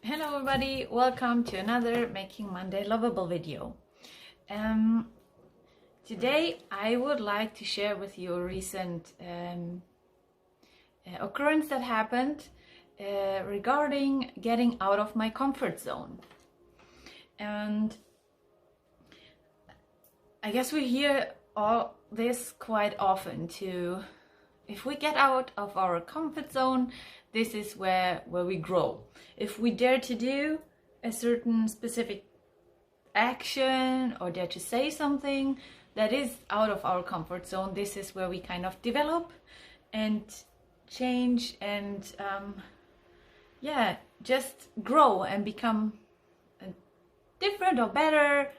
Hello everybody, welcome to another Making Monday Lovable video. Today I would like to share with you a recent occurrence that happened regarding getting out of my comfort zone. And I guess we hear all this quite often if we get out of our comfort zone, this is where we grow. If we dare to do a certain specific action or dare to say something that is out of our comfort zone, this is where we kind of develop and change and just grow and become a different or better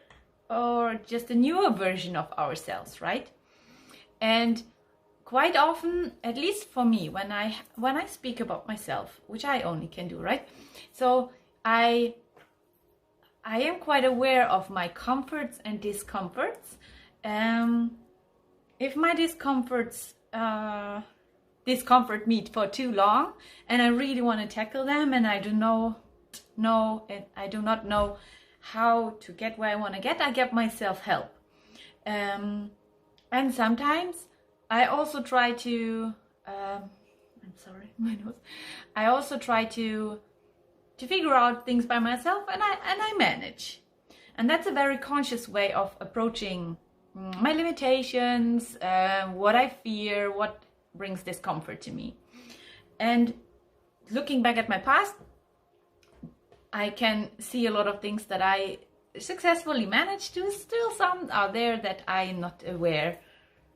or just a newer version of ourselves, right? And quite often, at least for me, when I speak about myself, which I only can do, right? So I am quite aware of my comforts and discomforts. If my discomforts discomfort me for too long, and I really want to tackle them, and I do not know how to get where I want to get, I get myself help. And sometimes I also try to, I'm sorry, my nose. I also try to figure out things by myself, and I manage. And that's a very conscious way of approaching my limitations, what I fear, what brings discomfort to me. And looking back at my past, I can see a lot of things that I successfully managed to. Still some are there that I'm not aware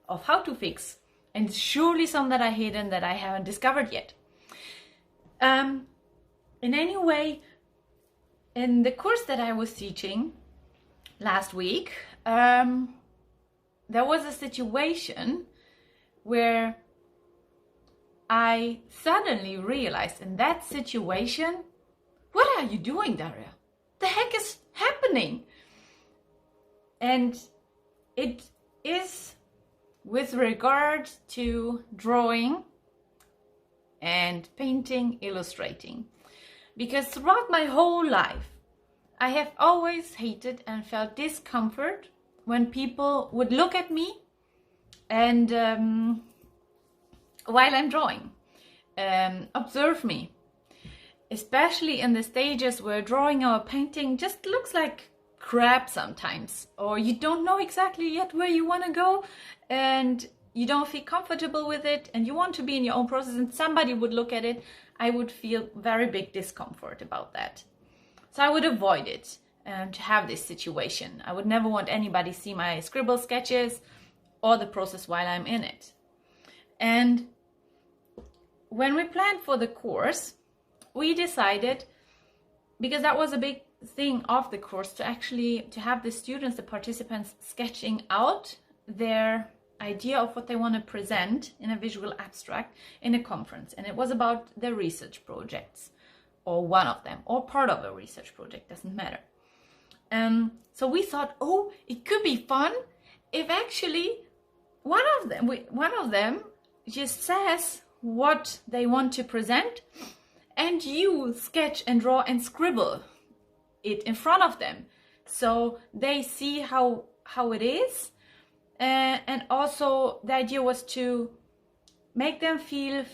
of how to fix, and surely some that I hidden that I haven't discovered yet. In any way, in the course that I was teaching last week, there was a situation where I suddenly realized in that situation, what are you doing, Daria? The heck is happening? And it is with regard to drawing and painting, illustrating. Because throughout my whole life, I have always hated and felt discomfort when people would look at me and while I'm drawing, observe me. Especially in the stages where drawing or painting just looks like crap sometimes, or you don't know exactly yet where you want to go, and you don't feel comfortable with it, and you want to be in your own process, and somebody would look at it, I would feel very big discomfort about that. So I would avoid it to have this situation. I would never want anybody to see my scribble sketches or the process while I'm in it. And when we planned for the course, we decided, because that was a big thing of the course, to have the students, the participants, sketching out their idea of what they want to present in a visual abstract in a conference. And it was about their research projects, or one of them, or part of a research project, doesn't matter. So we thought, oh, it could be fun if actually one of them just says what they want to present, and you sketch and draw and scribble it in front of them, so they see how it is. And also the idea was to make them feel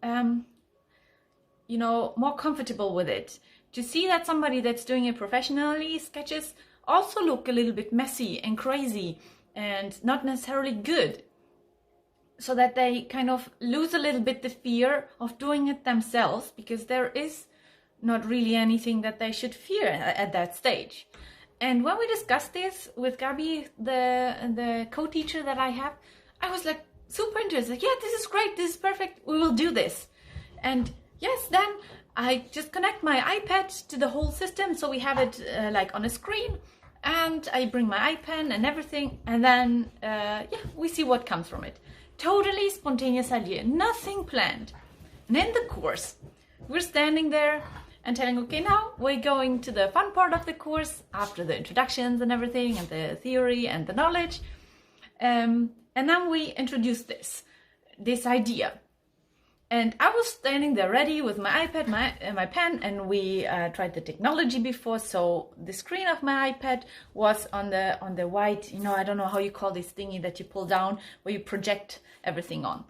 more comfortable with it, to see that somebody that's doing it professionally, sketches also look a little bit messy and crazy and not necessarily good, so that they kind of lose a little bit the fear of doing it themselves, because there is not really anything that they should fear at that stage. And when we discussed this with Gabi, the co-teacher that I have, I was like super interested. Like, yeah, this is great, this is perfect, we will do this. And yes, then I just connect my iPad to the whole system, so we have it like on a screen, and I bring my iPad and everything, and then we see what comes from it. Totally spontaneous idea, nothing planned. And in the course, we're standing there and telling, okay, now we're going to the fun part of the course after the introductions and everything, and the theory and the knowledge. And then we introduce this idea. And I was standing there ready with my iPad, my pen, and we tried the technology before. So the screen of my iPad was on the white, I don't know how you call this thingy that you pull down where you project everything on.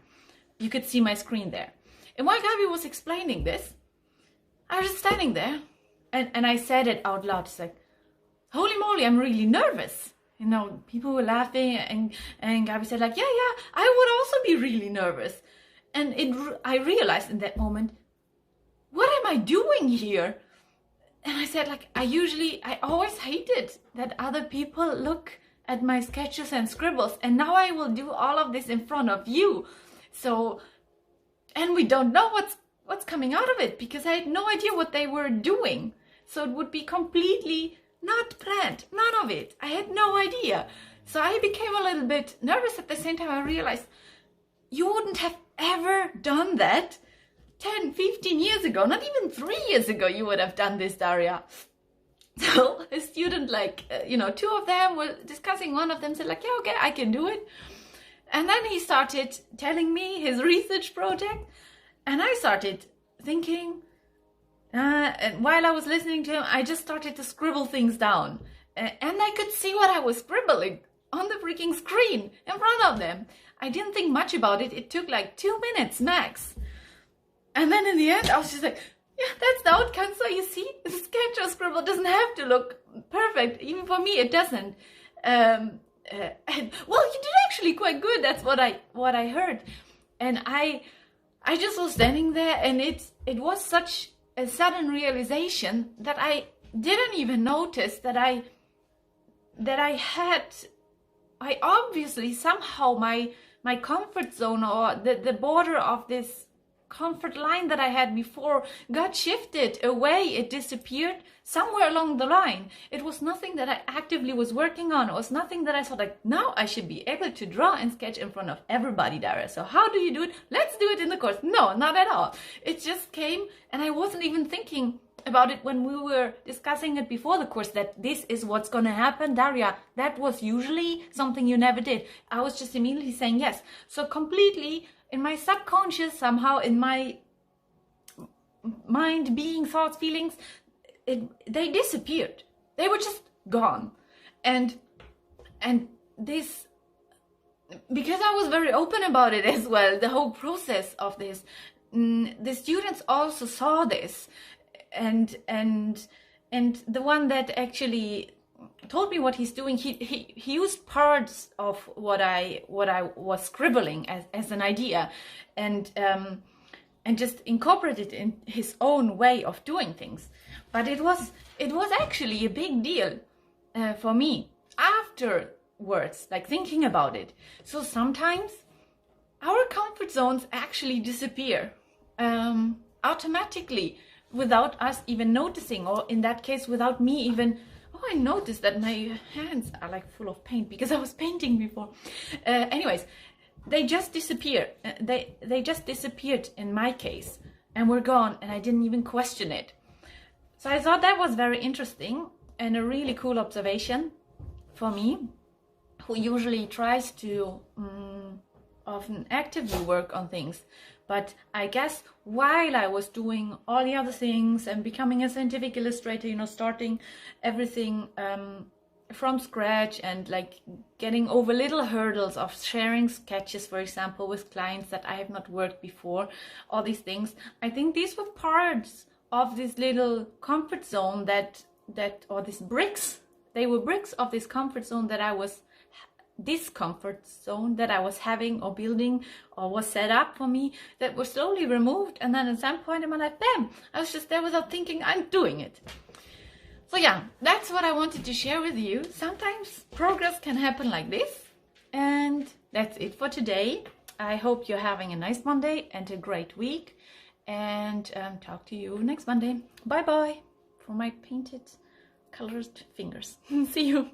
You could see my screen there. And while Gabby was explaining this, I was just standing there, and I said it out loud. It's like, holy moly, I'm really nervous. People were laughing, and Gabby said like, yeah, I would also be really nervous. And I realized in that moment, what am I doing here? And I said, like, I always hated that other people look at my sketches and scribbles. And now I will do all of this in front of you. So, and we don't know what's coming out of it, because I had no idea what they were doing. So it would be completely not planned, none of it. I had no idea. So I became a little bit nervous. At the same time, I realized you wouldn't have ever done that 10, 15 years ago, not even 3 years ago you would have done this, Daria. So a student, two of them were discussing, one of them said like, yeah, okay, I can do it. And then he started telling me his research project, and I started thinking, and while I was listening to him, I just started to scribble things down, and I could see what I was scribbling on the freaking screen in front of them. I didn't think much about it. It took like 2 minutes max. And then in the end, I was just like, yeah, that's the outcome. So you see, the sketch or scribble doesn't have to look perfect. Even for me, it doesn't. And, well, you did actually quite good. That's what I heard. And I just was standing there, and it was such a sudden realization that I didn't even notice that I obviously somehow my comfort zone, or the border of this comfort line that I had before, got shifted away. It disappeared somewhere along the line. It was nothing that I actively was working on. It was nothing that I thought like, now I should be able to draw and sketch in front of everybody, Dara. So how do you do it? Let's do it in the course. No, not at all. It just came, and I wasn't even thinking about it when we were discussing it before the course, that this is what's gonna happen. Daria, that was usually something you never did. I was just immediately saying yes. So completely in my subconscious, somehow in my mind, being, thoughts, feelings, they disappeared. They were just gone. And this, because I was very open about it as well, the whole process of this, the students also saw this. And the one that actually told me what he's doing, he used parts of what I was scribbling as an idea, and just incorporated in his own way of doing things. But it was actually a big deal for me afterwards, like thinking about it. So sometimes our comfort zones actually disappear automatically, without us even noticing, or in that case without me even, I noticed that my hands are like full of paint because I was painting before. Anyways, they just disappear. They just disappeared in my case, and were gone, and I didn't even question it. So I thought that was very interesting and a really cool observation for me, who usually tries to often actively work on things. But I guess while I was doing all the other things and becoming a scientific illustrator, starting everything from scratch, and like getting over little hurdles of sharing sketches, for example, with clients that I have not worked before, all these things, I think these were parts of this little comfort zone or these bricks. They were bricks of this comfort zone that I was having or building, or was set up for me, that were slowly removed. And then at some point in my life, bam, I was just there without thinking, I'm doing it. So yeah, that's what I wanted to share with you. Sometimes progress can happen like this. And that's it for today. I hope you're having a nice Monday and a great week, and talk to you next Monday. Bye bye for my painted colored fingers. See you.